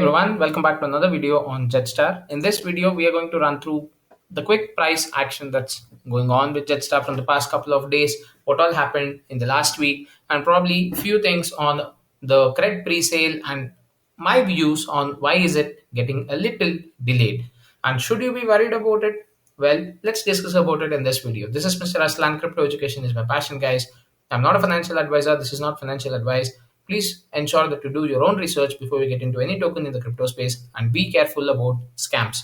everyone, welcome back to another video on JEDSTAR. In this video, we are going to run through the quick price action that's going on with JEDSTAR from the past couple of days, what all happened in the last week, and probably few things on the KRED pre-sale and my views on why is it getting a little delayed. And should you be worried about it? Well, let's discuss about it in this video. This is Mr. Aslan. Crypto education is my passion, guys. I'm not a financial advisor. This is not financial advice. Please ensure that you do your own research before you get into any token in the crypto space and be careful about scams.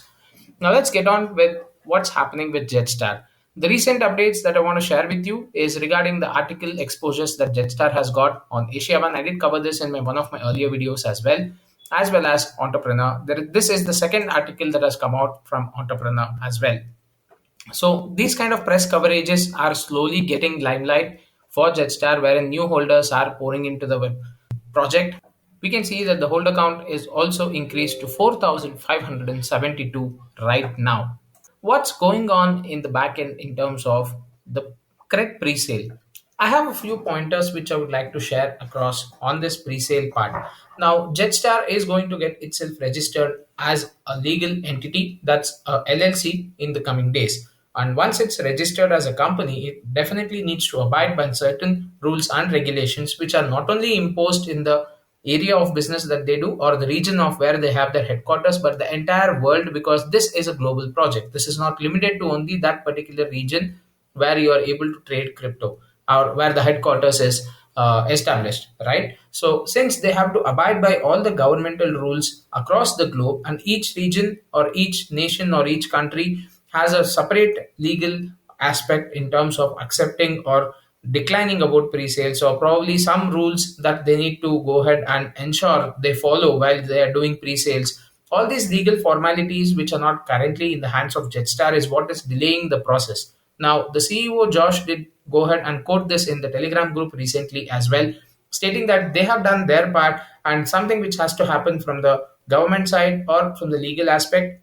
Now let's get on with what's happening with JEDSTAR. The recent updates that I want to share with you is regarding the article exposures that JEDSTAR has got on Asia One. I did cover this in one of my earlier videos as well as Entrepreneur. This is the second article that has come out from Entrepreneur as well. So these kind of press coverages are slowly getting limelight for JEDSTAR, wherein new holders are pouring into the web project. We can see that the holder count is also increased to 4,572 right now. What's going on in the back end in terms of the correct pre-sale? I have a few pointers which I would like to share across on this pre-sale part. Now, JEDSTAR is going to get itself registered as a legal entity, that's a LLC, in the coming days. And once it's registered as a company, it definitely needs to abide by certain rules and regulations which are not only imposed in the area of business that they do or the region of where they have their headquarters, but the entire world, because this is a global project. This is not limited to only that particular region where you are able to trade crypto or where the headquarters is established, right? So since they have to abide by all the governmental rules across the globe, and each region or each nation or each country has a separate legal aspect in terms of accepting or declining about pre-sales, or probably some rules that they need to go ahead and ensure they follow while they are doing pre-sales. All these legal formalities which are not currently in the hands of JEDSTAR is what is delaying the process. Now, the CEO Josh did go ahead and quote this in the Telegram group recently as well, stating that they have done their part and something which has to happen from the government side or from the legal aspect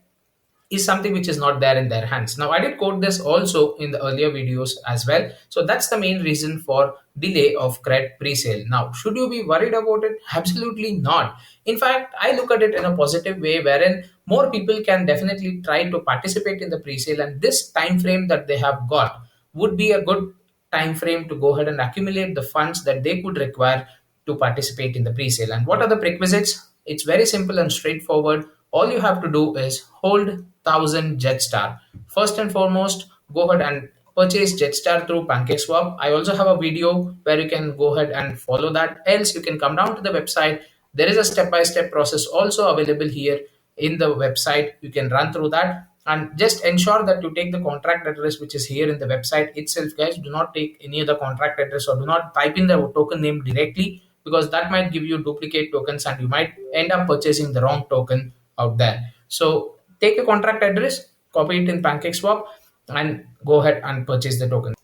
is something which is not there in their hands. Now, I did quote this also in the earlier videos as well. So that's the main reason for delay of KRED pre-sale. Now, should you be worried about it? Absolutely not. In fact, I look at it in a positive way, wherein more people can definitely try to participate in the pre-sale, and this time frame that they have got would be a good time frame to go ahead and accumulate the funds that they could require to participate in the pre-sale. And what are the prerequisites? It's very simple and straightforward. All you have to do is hold 1000 JEDSTAR. First and foremost, go ahead and purchase JEDSTAR through PancakeSwap. I also have a video where you can go ahead and follow that. Else, you can come down to the website. There is a step-by-step process also available here in the website. You can run through that, and just ensure that you take the contract address which is here in the website itself, guys. Do not take any other contract address, or do not type in the token name directly, because that might give you duplicate tokens and you might end up purchasing the wrong token out there. So take a contract address, copy it in PancakeSwap, and go ahead and purchase the token.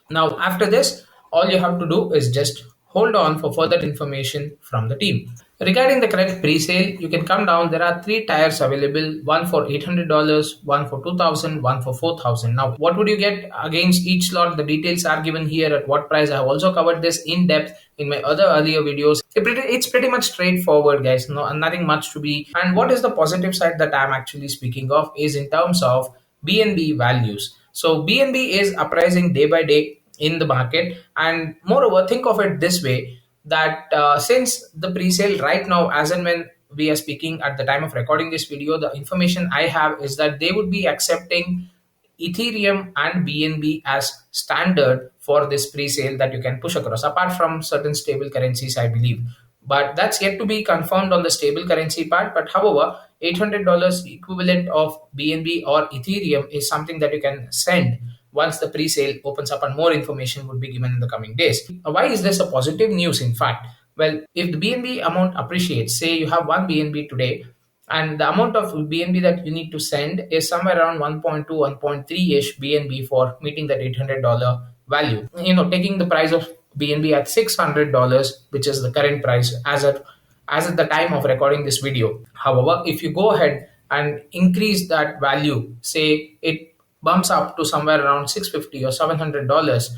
Now, after this, all you have to do is just hold on for further information from the team. Regarding the correct pre-sale, you can come down. There are 3 tiers available, one for $800, one for $2,000, one for $4,000. Now, what would you get against each slot? The details are given here at what price. I have also covered this in depth in my other earlier videos. It's pretty much straightforward, guys. No, nothing much to be. And what is the positive side that I'm actually speaking of is in terms of BNB values. So BNB is uprising day by day in the market, and moreover, think of it this way, that since the pre-sale right now, as and when we are speaking at the time of recording this video, the information I have is that they would be accepting Ethereum and BNB as standard for this pre-sale that you can push across, apart from certain stable currencies, I believe. But that's yet to be confirmed on the stable currency part. But however, $800 equivalent of BNB or Ethereum is something that you can send once the pre-sale opens up, and more information would be given in the coming days. Why is this a positive news? In fact, well, if the BNB amount appreciates, say you have 1 BNB today, and the amount of BNB that you need to send is somewhere around 1.2, 1.3-ish BNB for meeting that $800 value. Taking the price of BNB at $600, which is the current price as at the time of recording this video. However, if you go ahead and increase that value, say it bumps up to somewhere around $650 or $700,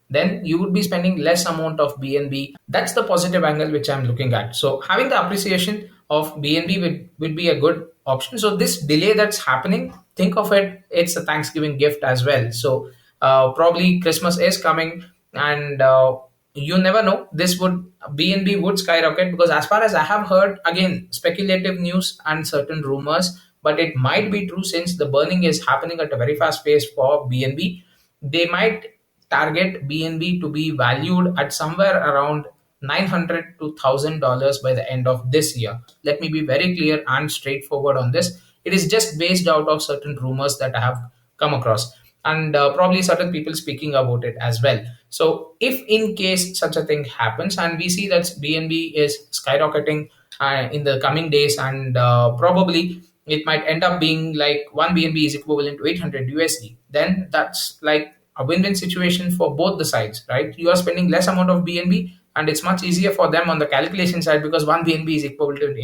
then you would be spending less amount of BNB. That's the positive angle which I'm looking at. So having the appreciation of BNB would be a good option. So this delay that's happening, think of it, it's a Thanksgiving gift as well. So probably Christmas is coming, and you never know, this would BNB would skyrocket, because as far as I have heard, again speculative news and certain rumors, but it might be true since the burning is happening at a very fast pace for BNB. They might target BNB to be valued at somewhere around 900 to $1,000 by the end of this year. Let me be very clear and straightforward on this. It is just based out of certain rumors that I have come across, and probably certain people speaking about it as well. So, if in case such a thing happens, and we see that BNB is skyrocketing in the coming days, and probably it might end up being like one BNB is equivalent to 800 USD, then that's like a win-win situation for both the sides, right? You are spending less amount of BNB, and it's much easier for them on the calculation side, because one BNB is equal to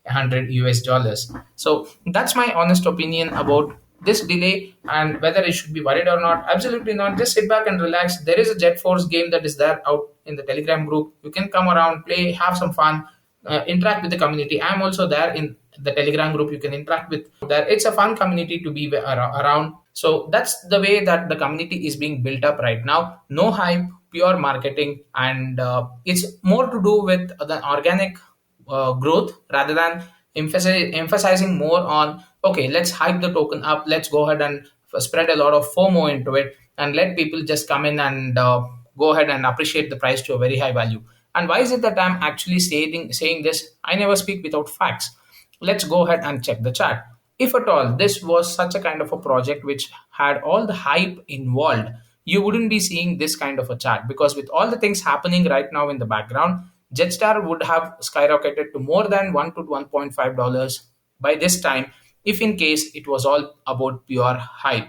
800 US dollars. So that's my honest opinion about this delay, and whether it should be worried or not. Absolutely not. Just sit back and relax. There is a Jet Force game that is there out in the Telegram group. You can come around, play, have some fun, interact with the community. I'm also there in the Telegram group. You can interact with there. It's a fun community to be around. So that's the way that the community is being built up right now. No hype, pure marketing, and it's more to do with the organic growth rather than emphasizing more on, okay, let's hype the token up, let's go ahead and spread a lot of FOMO into it, and let people just come in and go ahead and appreciate the price to a very high value. And why is it that I'm actually saying this? I never speak without facts. Let's go ahead and check the chart. If at all this was such a kind of a project which had all the hype involved, you wouldn't be seeing this kind of a chart, because with all the things happening right now in the background, Jetstar would have skyrocketed to more than $1 to $1.5 by this time, if in case it was all about pure hype.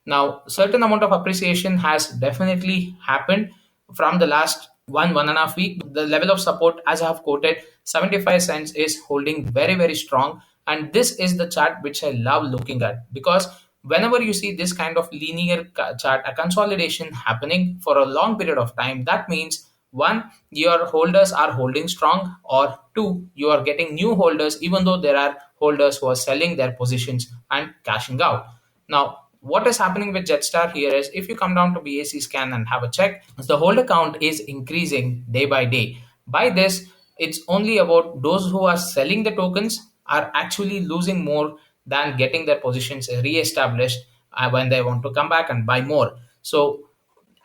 Now, certain amount of appreciation has definitely happened from the last 1.5 week. The level of support, as I have quoted, 75 cents is holding very, very strong. And this is the chart which I love looking at, because whenever you see this kind of linear chart, a consolidation happening for a long period of time, that means one, your holders are holding strong, or two, you are getting new holders, even though there are holders who are selling their positions and cashing out. Now, what is happening with Jetstar here is, if you come down to BAC scan and have a check, the holder count is increasing day by day. By this, it's only about those who are selling the tokens are actually losing more than getting their positions re-established when they want to come back and buy more. So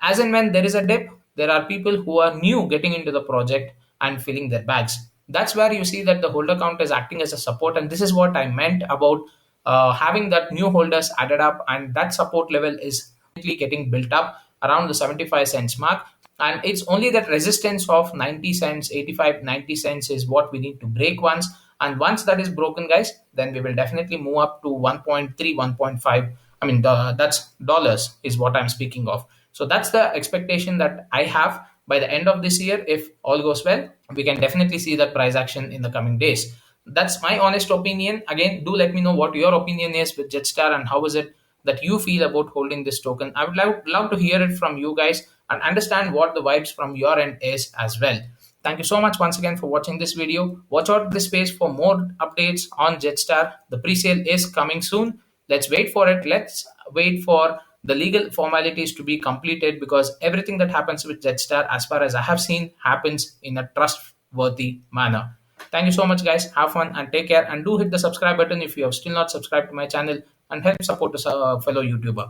as and when there is a dip, there are people who are new getting into the project and filling their bags. That's where you see that the holder count is acting as a support, and this is what I meant about having that new holders added up, and that support level is getting built up around the 75 cents mark. And it's only that resistance of 90 cents, 85, 90 cents is what we need to break once. And once that is broken, guys, then we will definitely move up to 1.3, 1.5. I mean, that's dollars is what I'm speaking of. So that's the expectation that I have by the end of this year. If all goes well, we can definitely see that price action in the coming days. That's my honest opinion. Again, do let me know what your opinion is with Jetstar, and how is it that you feel about holding this token. I would love to hear it from you guys and understand what the vibes from your end is as well. Thank you so much once again for watching this video. Watch out this space for more updates on Jetstar. The pre-sale is coming soon. Let's wait for it. Let's wait for the legal formalities to be completed, because everything that happens with Jetstar, as far as I have seen, happens in a trustworthy manner. Thank you so much, guys. Have fun and take care. And do hit the subscribe button if you have still not subscribed to my channel, and help support a fellow YouTuber.